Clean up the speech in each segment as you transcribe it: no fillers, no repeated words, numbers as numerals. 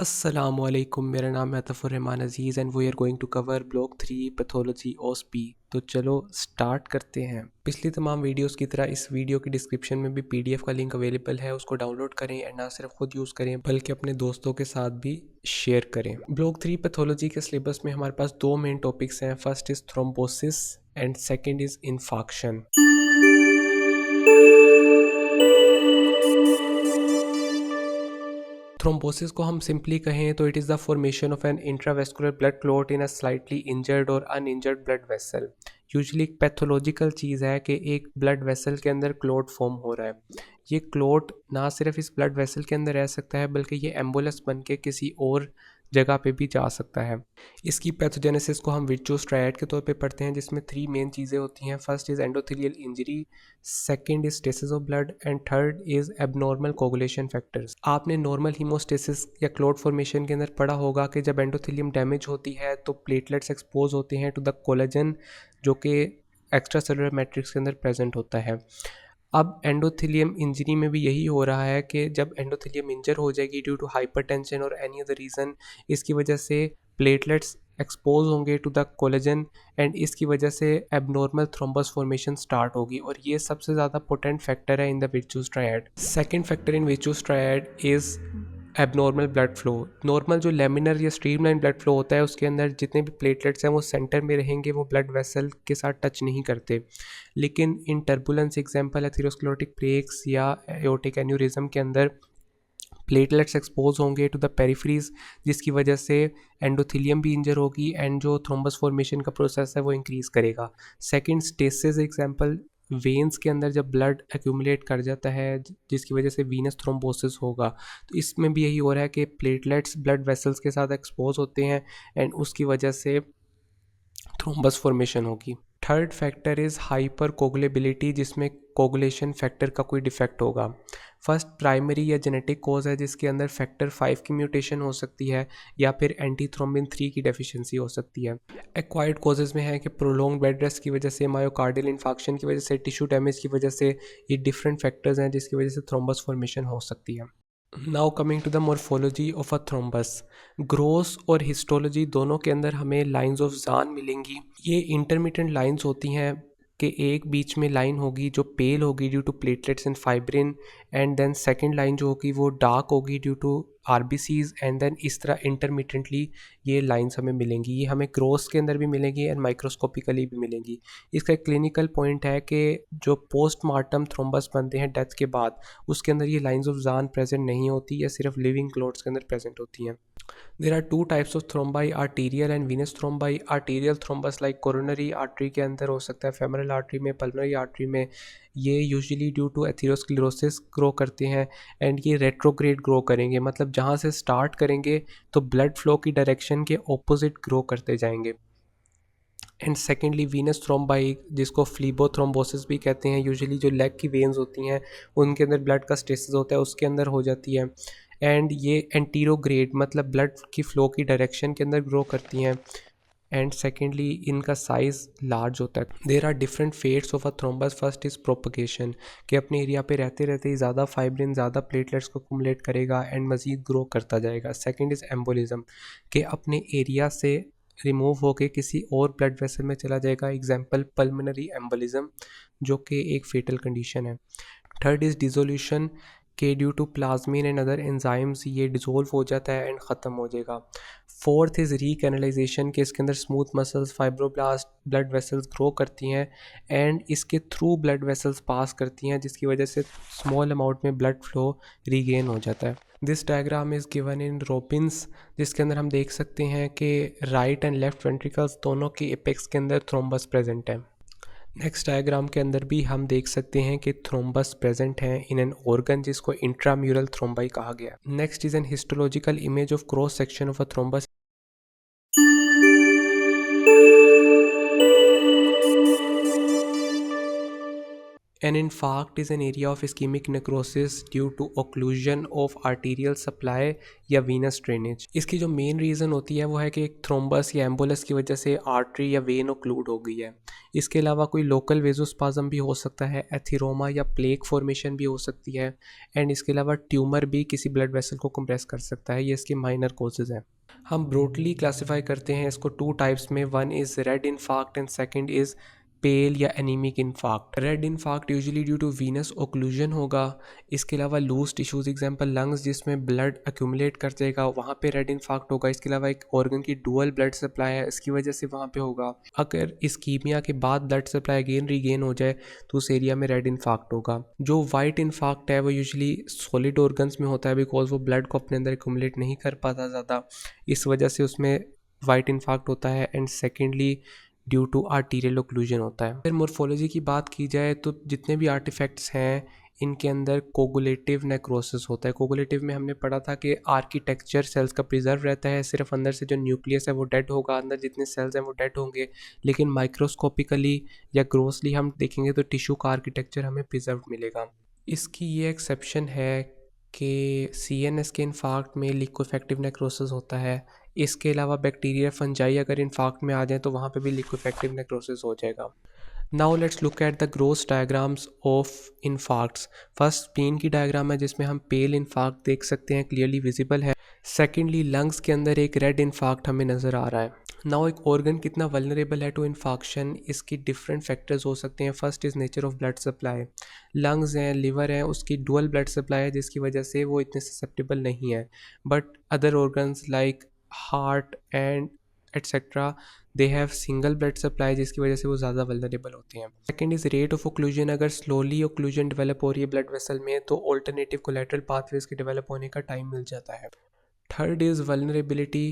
अस्सलामुअलैकुम, मेरा नाम है Atfur Rahman Aziz and we are going to cover block 3 pathology ओस्पी। तो चलो स्टार्ट करते हैं। पिछली तमाम वीडियोस की तरह इस वीडियो की डिस्क्रिप्शन में भी पीडीएफ का लिंक अवेलेबल है, उसको डाउनलोड करें एंड ना सिर्फ खुद यूज़ करें बल्कि अपने दोस्तों के साथ भी शेयर करें। ब्लॉक 3 पैथोलॉजी के सिलेबस में हमारे पास दो मेन टॉपिक्स हैं। First is thrombosis and second is infarction. Thrombosis को हम सिंपली कहें तो it is the formation of an intravascular blood clot in a slightly injured और अनइंजर्ड ब्लड वेसल। यूजुअली एक पैथोलॉजिकल चीज़ है कि एक ब्लड वेसल के अंदर क्लॉट फॉर्म हो रहा है। ये क्लॉट ना सिर्फ इस ब्लड वेसल के अंदर रह सकता है बल्कि ये एम्बुलस बन के किसी और जगह पे भी जा सकता है। इसकी पैथोजेनेसिस को हम विट्रो स्ट्रायड के तौर पे पढ़ते हैं, जिसमें थ्री मेन चीज़ें होती हैं। First is endothelial injury, second is stasis of blood and third is abnormal coagulation factors. आपने नॉर्मल हीमोस्टेसिस या क्लॉट फॉर्मेशन के अंदर पढ़ा होगा कि जब एंडोथेलियम डैमेज होती है तो प्लेटलेट्स एक्सपोज होते हैं टू द कोलेजन, जो कि एक्स्ट्रा सेलुलर मैट्रिक्स के अंदर प्रेजेंट होता है। अब एंडोथेलियम इंजरी में भी यही हो रहा है कि जब एंडोथेलियम इंजर हो जाएगी ड्यू टू हाइपरटेंशन और एनी अदर रीज़न, इसकी वजह से प्लेटलेट्स एक्सपोज होंगे टू द कोलेजन एंड इसकी वजह से एबनॉर्मल थ्रोम्बस फॉर्मेशन स्टार्ट होगी और ये सबसे ज़्यादा पोटेंट फैक्टर है in the Virchow's triad. Second factor in Virchow's triad is abnormal blood flow. Normal जो लेमिनर या स्ट्रीमलाइन ब्लड फ्लो होता है उसके अंदर जितने भी प्लेटलेट्स हैं वो सेंटर में रहेंगे, वो ब्लड वेसल के साथ टच नहीं करते। लेकिन इन टर्बुलेंस एग्जांपल एथेरोस्क्लेरोटिक प्लेक्स या एओर्टिक एन्यूरिज्म के अंदर प्लेटलेट्स एक्सपोज होंगे टू द पेरिफेरीज, जिसकी वजह से एंडोथेलियम भी इंजर होगी एंड जो थ्रोम्बस फॉर्मेशन का प्रोसेस है वो इंक्रीज करेगा। सेकंड स्टेसिस एग्जांपल, वेन्स के अंदर जब ब्लड एक्यूमुलेट कर जाता है जिसकी वजह से वीनस थ्रोम्बोसिस होगा, तो इसमें भी यही हो रहा है कि प्लेटलेट्स ब्लड वेसल्स के साथ एक्सपोज होते हैं एंड उसकी वजह से थ्रोम्बस फॉर्मेशन होगी। थर्ड फैक्टर इज़ हाइपर कोगुलेबिलिटी, जिसमें कोगुलेशन फैक्टर का कोई डिफेक्ट होगा। फर्स्ट प्राइमरी या जेनेटिक कोज है जिसके अंदर फैक्टर 5 की म्यूटेशन हो सकती है या फिर एंटी थ्रोम्बिन 3 की डेफिशिएंसी हो सकती है। एक्वायर्ड कोजेज में है कि प्रोलॉन्ग बेड रेस्ट की वजह से, मायोकार्डियल इन्फाक्शन की वजह से, टिश्यू डैमेज की वजह से, ये डिफरेंट फैक्टर्स हैं जिसकी वजह से थ्रोम्बस फॉर्मेशन हो सकती है। Now coming to the morphology of a thrombus. Gross और हिस्टोलॉजी दोनों के अंदर हमें लाइंस ऑफ ज़ान मिलेंगी। ये इंटरमिटेंट लाइंस होती हैं कि एक बीच में लाइन होगी जो पेल होगी due to platelets and fibrin, and then second line जो होगी वो डार्क होगी due to RBCs, and then इस तरह इंटरमिटेंटली ये लाइंस हमें मिलेंगी। ये हमें ग्रोस के अंदर भी मिलेंगी एंड माइक्रोस्कोपिकली भी मिलेंगी। इसका एक क्लिनिकल पॉइंट है कि जो पोस्टमार्टम थ्रोम्बस बनते हैं डेथ के बाद, उसके अंदर ये लाइंस ऑफ जान प्रेजेंट नहीं होती, या सिर्फ लिविंग क्लोट्स के अंदर प्रेजेंट होती हैं। There are two types of thrombi, arterial and venous thrombi. Arterial thrombus like coronary artery के अंदर हो सकता है, फेमरल आर्टरी में, पल्मोनरी आर्टरी में। ये usually due to atherosclerosis grow करते हैं एंड ये रेट्रोग्रेड ग्रो करेंगे, मतलब जहाँ से स्टार्ट करेंगे तो ब्लड फ्लो की डायरेक्शन के ऑपोजिट ग्रो करते जाएंगे। एंड सेकेंडली वीनस थ्रोम्बाई, जिसको फ्लीबोथ्रोम्बोसिस भी कहते हैं, यूजुअली जो लेग की वेन्स होती हैं उनके अंदर ब्लड का स्टेसिस होता है उसके अंदर हो जाती है एंड ये एंटीरोग्रेड मतलब ब्लड की फ़्लो की डायरेक्शन के अंदर ग्रो करती हैं। एंड सेकेंडली इनका साइज़ लार्ज होता है। There are different fates of a thrombus. First is propagation, कि अपने एरिया पे रहते रहते ही ज़्यादा फाइब्रिन ज़्यादा प्लेटलेट्स को कुमुलेट करेगा एंड मज़ीद ग्रो करता जाएगा। सेकेंड इज़ एम्बोलिज्म, कि अपने एरिया से रिमूव होके किसी और ब्लड वेसल में चला जाएगा। एग्जाम्पल पल्मोनरी एम्बोलिज्म, जो कि एक फेटल कंडीशन है। थर्ड इज़ डिसोल्यूशन, के due to plasmin and other enzymes ये डिज़ोल्व हो जाता है एंड ख़त्म हो जाएगा। फोर्थ इज़ रीकैनलाइजेशन, के इसके अंदर smooth muscles, fibroblast blood vessels grow करती हैं एंड इसके थ्रू ब्लड वेसल्स पास करती हैं, जिसकी वजह से स्मॉल अमाउंट में ब्लड फ्लो रीगेन हो जाता है। This diagram is given in Robbins, जिसके अंदर हम देख सकते हैं कि राइट एंड लेफ्ट वेंट्रिकल्स दोनों के एपेक्स के अंदर थ्रोम्बस प्रेजेंट है। नेक्स्ट डायग्राम के अंदर भी हम देख सकते हैं कि थ्रोम्बस प्रेजेंट हैं इन एन ऑर्गन जिसको इंट्राम्यूरल थ्रोम्बाई कहा गया। Next is an histological image of cross section of a thrombus. An infarct is an area of ischemic necrosis due to occlusion of arterial supply या venous drainage। इसकी जो main reason होती है वो है कि एक थ्रोम्बस या एम्बुलस की वजह से आर्टरी या वेन ओक्लूड हो गई है। इसके अलावा कोई लोकल वेजोस्पाज्म भी हो सकता है, एथिरोमा या प्लेक फॉर्मेशन भी हो सकती है, एंड इसके अलावा ट्यूमर भी किसी ब्लड वेसल को कंप्रेस कर सकता है। ये इसके माइनर कॉजेज़ हैं। हम ब्रॉडली क्लासीफाई करते हैं इसको टू टाइप्स में, one is red infarct and second is pale या anaemic infarct. Red infarct usually due to venous occlusion होगा। इसके अलावा लूज टिश्यूज एग्जांपल लंग्स जिसमें ब्लड अक्यूमुलेट कर जाएगा, वहाँ पे रेड इन्फार्क्ट होगा। इसके अलावा एक ऑर्गन की डुअल ब्लड सप्लाई है, इसकी वजह से वहाँ पे होगा। अगर इस्कीमिया के बाद ब्लड सप्लाई अगेन रीगेन हो जाए तो उस एरिया में रेड इन्फार्क्ट होगा। जो वाइट इन्फार्क्ट है वो यूजुअली सॉलिड ऑर्गन्स में होता है, बिकॉज वो ब्लड को अपने अंदर एक्यूमुलेट नहीं कर पाता ज़्यादा, इस वजह से उसमें वाइट इन्फार्क्ट होता है। And secondly due to arterial occlusion होता है। फिर मोर्फोलॉजी की बात की जाए तो जितने भी आर्टिफैक्ट्स हैं इनके अंदर कोगुलेटिव नेक्रोसिस होता है। कोगुलेटिव में हमने पढ़ा था कि आर्किटेक्चर सेल्स का प्रिजर्व रहता है, सिर्फ अंदर से जो न्यूक्लियस है वो डेड होगा, अंदर जितने सेल्स हैं वो डेड होंगे, लेकिन माइक्रोस्कोपिकली या ग्रोसली हम देखेंगे तो टिश्यू का आर्किटेक्चर हमें प्रिजर्व मिलेगा। इसकी ये एक्सेप्शन है कि CNS के इन्फार्क्ट में लिक्विफेक्टिव नेक्रोसिस होता है। इसके अलावा बैक्टीरिया फंजाई अगर इन्फार्क्ट में आ जाए तो वहाँ पे भी लिक्विफेक्टिव नेक्रोसिस हो जाएगा। Now let's look at the gross diagrams of infarcts. First spleen की डायग्राम है जिसमें हम पेल इन्फार्क्ट देख सकते हैं, क्लियरली विजिबल है। सेकेंडली लंग्स के अंदर एक रेड इन्फार्क्ट हमें नज़र आ रहा है। नाउ एक ऑर्गन कितना वल्नरेबल है टू इन्फाक्शन, इसकी डिफरेंट फैक्टर्स हो सकते हैं। First is nature of blood supply. Lungs हैं, लिवर है, उसकी डुअल ब्लड सप्लाई है जिसकी वजह से वो इतने ससेप्टेबल नहीं है। But other organs like heart and etcetera they have single blood supply जिसकी वजह से वो ज़्यादा वल्नरेबल होते हैं। Second is rate of occlusion. अगर स्लोली ओक्लूजन डेवलप हो रही है ब्लड वेसल में तो ऑल्टरनेटिव कोलेटरल पाथवेज के डेवलप होने का टाइम मिल जाता है। Third is vulnerability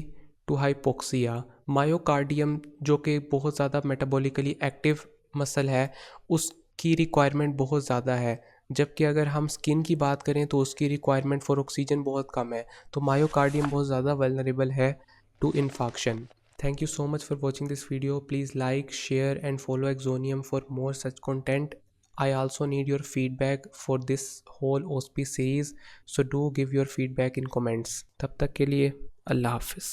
to hypoxia. Myocardium जो कि बहुत ज़्यादा मेटाबॉलिकली एक्टिव मसल है उसकी रिक्वायरमेंट बहुत ज़्यादा है, जबकि अगर हम स्किन की बात करें तो उसकी रिक्वायरमेंट फॉर ऑक्सीजन बहुत कम है। तो मायोकार्डियम बहुत ज़्यादा वल्नरेबल है to infarction. Thank you so much for watching this video. Please like, share and follow Axonium for more such content. I also need your feedback for this whole OSP series. So do give your feedback in comments. तब तक के लिए अल्लाह हाफिज़।